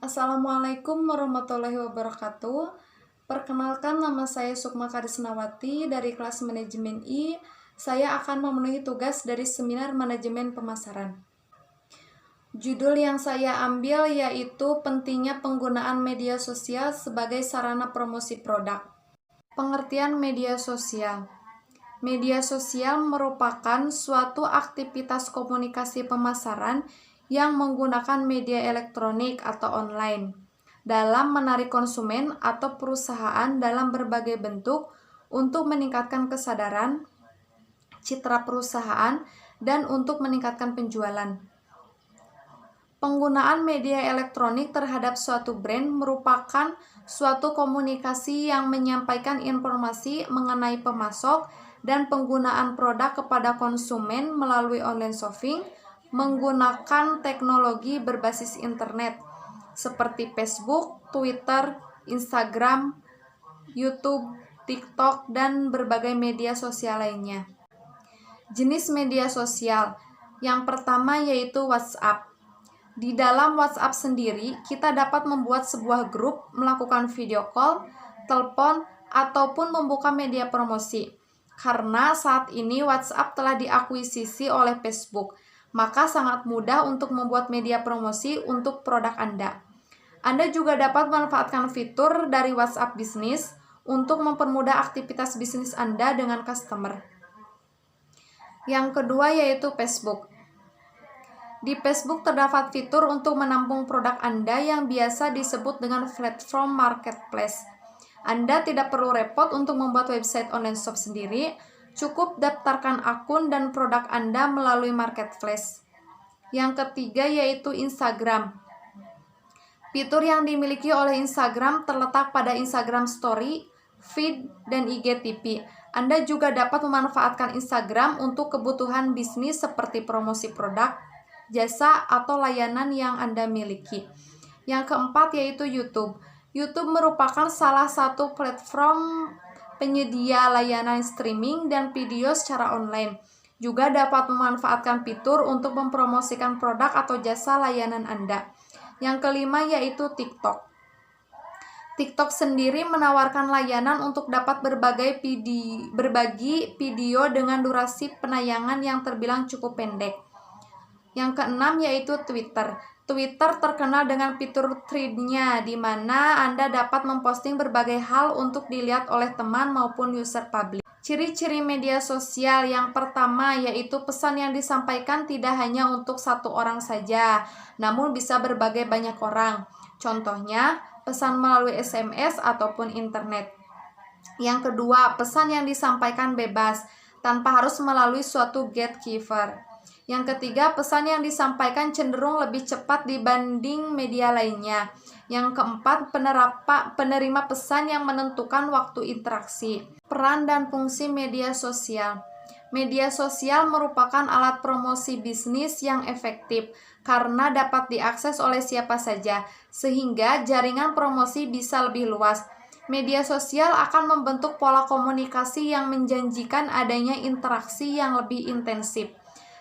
Assalamualaikum warahmatullahi wabarakatuh. Perkenalkan, nama saya Sukma Karisnawati dari kelas Manajemen I. Saya akan memenuhi tugas dari Seminar Manajemen Pemasaran. Judul yang saya ambil yaitu pentingnya penggunaan media sosial sebagai sarana promosi produk. Pengertian media sosial. Media sosial merupakan suatu aktivitas komunikasi pemasaran yang menggunakan media elektronik atau online dalam menarik konsumen atau perusahaan dalam berbagai bentuk untuk meningkatkan kesadaran, citra perusahaan, dan untuk meningkatkan penjualan. Penggunaan media elektronik terhadap suatu brand merupakan suatu komunikasi yang menyampaikan informasi mengenai pemasok dan penggunaan produk kepada konsumen melalui online shopping menggunakan teknologi berbasis internet seperti Facebook, Twitter, Instagram, YouTube, TikTok, dan berbagai media sosial lainnya. Jenis media sosial yang pertama yaitu WhatsApp. Di dalam WhatsApp sendiri, kita dapat membuat sebuah grup, melakukan video call, telepon, ataupun membuka media promosi. Karena saat ini WhatsApp telah diakuisisi oleh Facebook, maka sangat mudah untuk membuat media promosi untuk produk Anda. Anda juga dapat memanfaatkan fitur dari WhatsApp Business untuk mempermudah aktivitas bisnis Anda dengan customer. Yang kedua yaitu Facebook. Di Facebook terdapat fitur untuk menampung produk Anda yang biasa disebut dengan platform marketplace. Anda tidak perlu repot untuk membuat website online shop sendiri, cukup daftarkan akun dan produk Anda melalui marketplace. Yang ketiga yaitu Instagram. Fitur yang dimiliki oleh Instagram terletak pada Instagram Story, Feed, dan IGTV. Anda juga dapat memanfaatkan Instagram untuk kebutuhan bisnis seperti promosi produk, jasa, atau layanan yang Anda miliki. Yang keempat yaitu YouTube. YouTube merupakan salah satu platform penyedia layanan streaming dan video secara online. Juga dapat memanfaatkan fitur untuk mempromosikan produk atau jasa layanan Anda. Yang kelima yaitu TikTok. TikTok sendiri menawarkan layanan untuk dapat berbagi video dengan durasi penayangan yang terbilang cukup pendek. Yang keenam yaitu Twitter. Twitter terkenal dengan fitur thread-nya, di mana Anda dapat memposting berbagai hal untuk dilihat oleh teman maupun user publik. Ciri-ciri media sosial yang pertama yaitu pesan yang disampaikan tidak hanya untuk satu orang saja, namun bisa berbagai banyak orang. Contohnya, pesan melalui SMS ataupun internet. Yang kedua, pesan yang disampaikan bebas, tanpa harus melalui suatu gatekeeper. Yang ketiga, pesan yang disampaikan cenderung lebih cepat dibanding media lainnya. Yang keempat, penerima pesan yang menentukan waktu interaksi. Peran dan fungsi media sosial. Media sosial merupakan alat promosi bisnis yang efektif karena dapat diakses oleh siapa saja, sehingga jaringan promosi bisa lebih luas. Media sosial akan membentuk pola komunikasi yang menjanjikan adanya interaksi yang lebih intensif.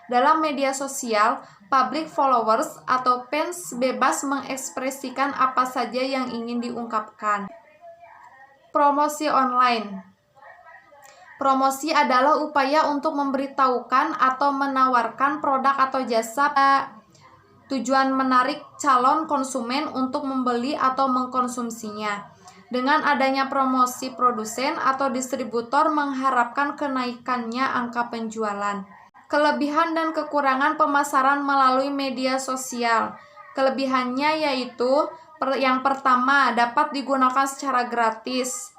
Dalam media sosial, public followers atau fans bebas mengekspresikan apa saja yang ingin diungkapkan. Promosi online. Promosi adalah upaya untuk memberitahukan atau menawarkan produk atau jasa tujuan menarik calon konsumen untuk membeli atau mengkonsumsinya. Dengan adanya promosi, produsen atau distributor mengharapkan kenaikannya angka penjualan. Kelebihan dan kekurangan pemasaran melalui media sosial. Kelebihannya yaitu yang pertama, dapat digunakan secara gratis.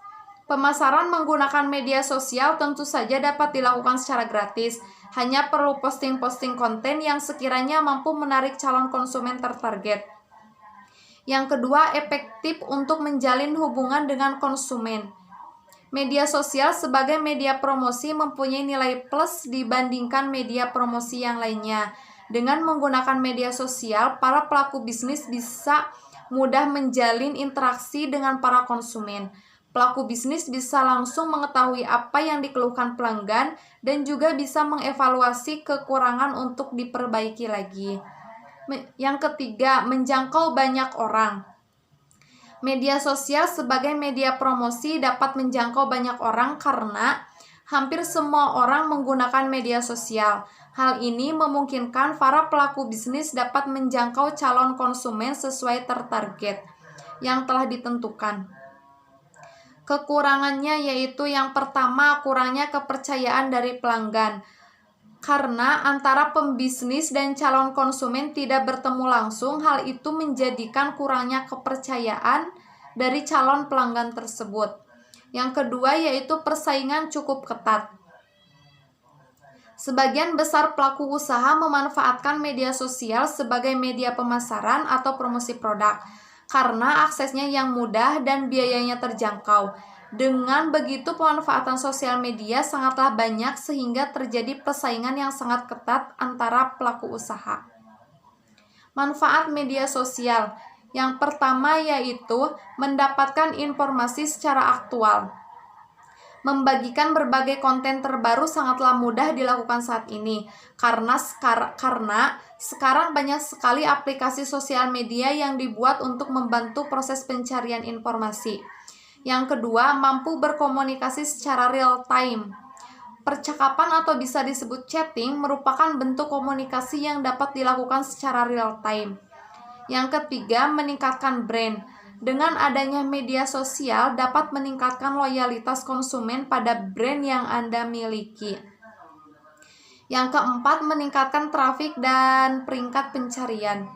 Pemasaran menggunakan media sosial tentu saja dapat dilakukan secara gratis. Hanya perlu posting-posting konten yang sekiranya mampu menarik calon konsumen tertarget. Yang kedua, efektif untuk menjalin hubungan dengan konsumen. Media sosial sebagai media promosi mempunyai nilai plus dibandingkan media promosi yang lainnya. Dengan menggunakan media sosial, para pelaku bisnis bisa mudah menjalin interaksi dengan para konsumen. Pelaku bisnis bisa langsung mengetahui apa yang dikeluhkan pelanggan dan juga bisa mengevaluasi kekurangan untuk diperbaiki lagi. Yang ketiga, menjangkau banyak orang. Media sosial sebagai media promosi dapat menjangkau banyak orang karena hampir semua orang menggunakan media sosial. Hal ini memungkinkan para pelaku bisnis dapat menjangkau calon konsumen sesuai target yang telah ditentukan. Kekurangannya yaitu yang pertama, kurangnya kepercayaan dari pelanggan. Karena antara pembisnis dan calon konsumen tidak bertemu langsung, hal itu menjadikan kurangnya kepercayaan dari calon pelanggan tersebut. Yang kedua yaitu persaingan cukup ketat. Sebagian besar pelaku usaha memanfaatkan media sosial sebagai media pemasaran atau promosi produk karena aksesnya yang mudah dan biayanya terjangkau. Dengan begitu, pemanfaatan sosial media sangatlah banyak sehingga terjadi persaingan yang sangat ketat antara pelaku usaha. Manfaat media sosial. Yang pertama yaitu mendapatkan informasi secara aktual. Membagikan berbagai konten terbaru sangatlah mudah dilakukan saat ini karena sekarang banyak sekali aplikasi sosial media yang dibuat untuk membantu proses pencarian informasi. Yang kedua, mampu berkomunikasi secara real time. Percakapan atau bisa disebut chatting merupakan bentuk komunikasi yang dapat dilakukan secara real time. Yang ketiga, meningkatkan brand. Dengan adanya media sosial dapat meningkatkan loyalitas konsumen pada brand yang Anda miliki. Yang keempat, meningkatkan trafik dan peringkat pencarian.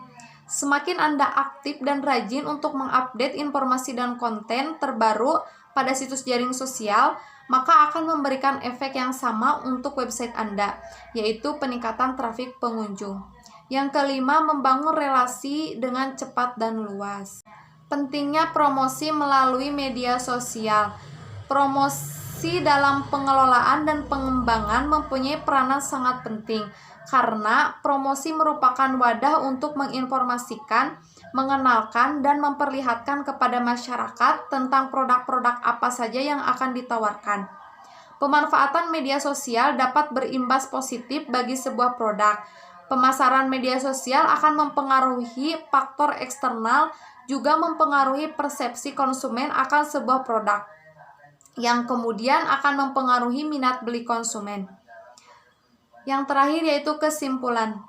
Semakin Anda aktif dan rajin untuk mengupdate informasi dan konten terbaru pada situs jaring sosial, maka akan memberikan efek yang sama untuk website Anda, yaitu peningkatan trafik pengunjung. Yang kelima, membangun relasi dengan cepat dan luas. Pentingnya promosi melalui media sosial. Promosi dalam pengelolaan dan pengembangan mempunyai peranan sangat penting karena promosi merupakan wadah untuk menginformasikan, mengenalkan, dan memperlihatkan kepada masyarakat tentang produk-produk apa saja yang akan ditawarkan. Pemanfaatan media sosial dapat berimbas positif bagi sebuah produk. Pemasaran media sosial akan mempengaruhi faktor eksternal, juga mempengaruhi persepsi konsumen akan sebuah produk, yang kemudian akan mempengaruhi minat beli konsumen. Yang terakhir yaitu kesimpulan.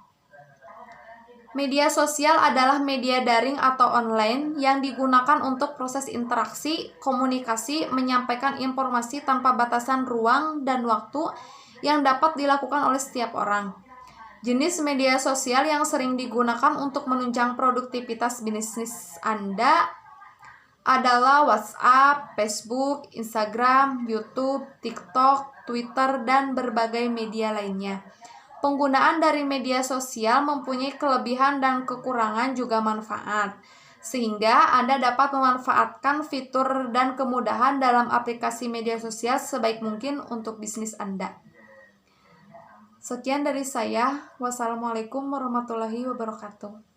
Media sosial adalah media daring atau online yang digunakan untuk proses interaksi, komunikasi, menyampaikan informasi tanpa batasan ruang dan waktu yang dapat dilakukan oleh setiap orang. Jenis media sosial yang sering digunakan untuk menunjang produktivitas bisnis Anda adalah WhatsApp, Facebook, Instagram, YouTube, TikTok, Twitter, dan berbagai media lainnya. Penggunaan dari media sosial mempunyai kelebihan dan kekurangan juga manfaat, sehingga Anda dapat memanfaatkan fitur dan kemudahan dalam aplikasi media sosial sebaik mungkin untuk bisnis Anda. Sekian dari saya. Wassalamualaikum warahmatullahi wabarakatuh.